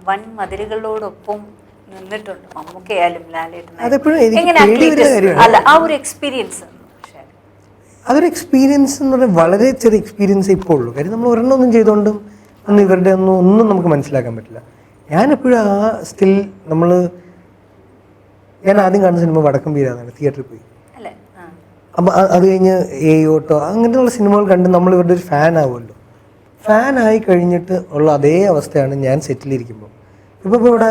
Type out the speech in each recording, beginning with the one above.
വൻ മതിലുകളോടൊപ്പം നിന്നിട്ടുണ്ട് മമ്മൂക്കയായാലും അല്ല ആ ഒരു എക്സ്പീരിയൻസ്. അതൊരു എക്സ്പീരിയൻസ് എന്ന് പറഞ്ഞാൽ വളരെ ചെറിയ എക്സ്പീരിയൻസ് ഇപ്പോൾ ഉള്ളൂ. കാര്യം നമ്മൾ ഒരെണ്ണമൊന്നും ചെയ്തുകൊണ്ടും ഇവരുടെ ഒന്നും നമുക്ക് മനസ്സിലാക്കാൻ പറ്റില്ല. ഞാനെപ്പോഴും സ്റ്റിൽ ഞാൻ ആദ്യം കാണുന്ന സിനിമ വടക്കം വീരാന്നാണ്, തിയേറ്ററിൽ പോയി. അപ്പം അത് കഴിഞ്ഞ് ഓട്ടോ അങ്ങനെയുള്ള സിനിമകൾ കണ്ട് നമ്മൾ ഇവരുടെ ഒരു ഫാൻ ആവുമല്ലോ. ഫാനായി കഴിഞ്ഞിട്ട് ഉള്ള അതേ അവസ്ഥയാണ് ഞാൻ സെറ്റിലിരിക്കുമ്പോൾ. ഇപ്പോൾ ഇവിടെ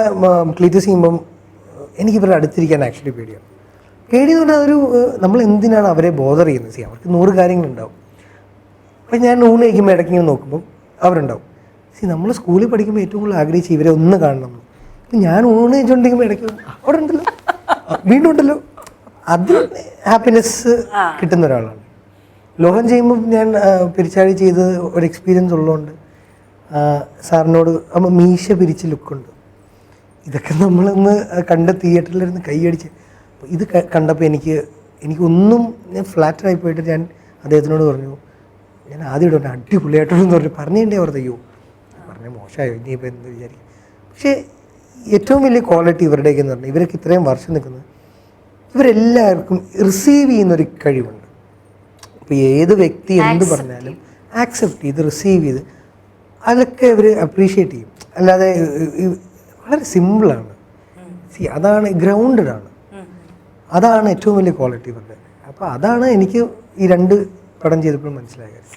ക്ലീറ്റസ് ചെയ്യുമ്പം എനിക്ക് ഇവരുടെ അടുത്തിരിക്കാൻ ആക്ച്വലി പേടിയാണ്. പേടിയെന്ന് പറഞ്ഞാൽ നമ്മൾ എന്തിനാണ് അവരെ ബോധർ ചെയ്യുന്നത്? അവർക്ക് 100 കാര്യങ്ങളുണ്ടാവും. അപ്പം ഞാൻ ഊണ് കഴിക്കുമ്പോൾ ഇടയ്ക്ക് നോക്കുമ്പോൾ അവരുണ്ടാവും. നമ്മൾ സ്കൂളിൽ പഠിക്കുമ്പോൾ ഏറ്റവും കൂടുതൽ ആഗ്രഹിച്ച് ഇവരെ ഒന്ന് കാണണം. അപ്പം ഞാൻ ഊണ് കഴിച്ചുകൊണ്ടിരിക്കുമ്പോൾ ഇടയ്ക്ക് അവിടെ ഉണ്ടല്ലോ, വീണ്ടും ഉണ്ടല്ലോ. അത് ഹാപ്പിനെസ് കിട്ടുന്ന ഒരാളാണ്. ലോകം ചെയ്യുമ്പോൾ ഞാൻ പെരിച്ചാഴി ചെയ്ത് ഒരു എക്സ്പീരിയൻസ് ഉള്ളതുകൊണ്ട് സാറിനോട് മീശ പിരിച്ച് ലുക്കുണ്ട്. ഇതൊക്കെ നമ്മളൊന്ന് കണ്ട് തിയേറ്ററിലിരുന്ന് കൈയടിച്ച് ഇത് കണ്ടപ്പോൾ എനിക്കൊന്നും ഞാൻ ഫ്ലാറ്ററായി പോയിട്ട് ഞാൻ അദ്ദേഹത്തിനോട് പറഞ്ഞു, ഞാൻ ആദ്യം ഇടുന്ന അടിപൊളിയായിട്ടൊന്നും പറഞ്ഞിട്ടേ ഓർത്തയ്യോ പറഞ്ഞ മോശമായോ ഇനിയിപ്പോൾ എന്ത് വിചാരിക്കും. പക്ഷേ ഏറ്റവും വലിയ ക്വാളിറ്റി ഇവരുടെയൊക്കെയെന്ന് പറഞ്ഞാൽ ഇവരൊക്കെ ഇത്രയും വർഷം നിൽക്കുന്നത് ഇവരെല്ലാവർക്കും റിസീവ് ചെയ്യുന്നൊരു കഴിവുണ്ട്. ഇപ്പോൾ ഏത് വ്യക്തി എന്ത് പറഞ്ഞാലും ആക്സെപ്റ്റ് ചെയ്ത് റിസീവ് ചെയ്ത് അതൊക്കെ ഇവർ അപ്രീഷിയേറ്റ് ചെയ്യും. അല്ലാതെ വളരെ സിമ്പിളാണ്. അതാണ് ഗ്രൗണ്ടഡ് ആണ്. അതാണ് ഏറ്റവും വലിയ ക്വാളിറ്റി ഇവരുടെ. അപ്പോൾ അതാണ് എനിക്ക് ഈ 2 പടം ചെയ്തപ്പോൾ മനസ്സിലായത്.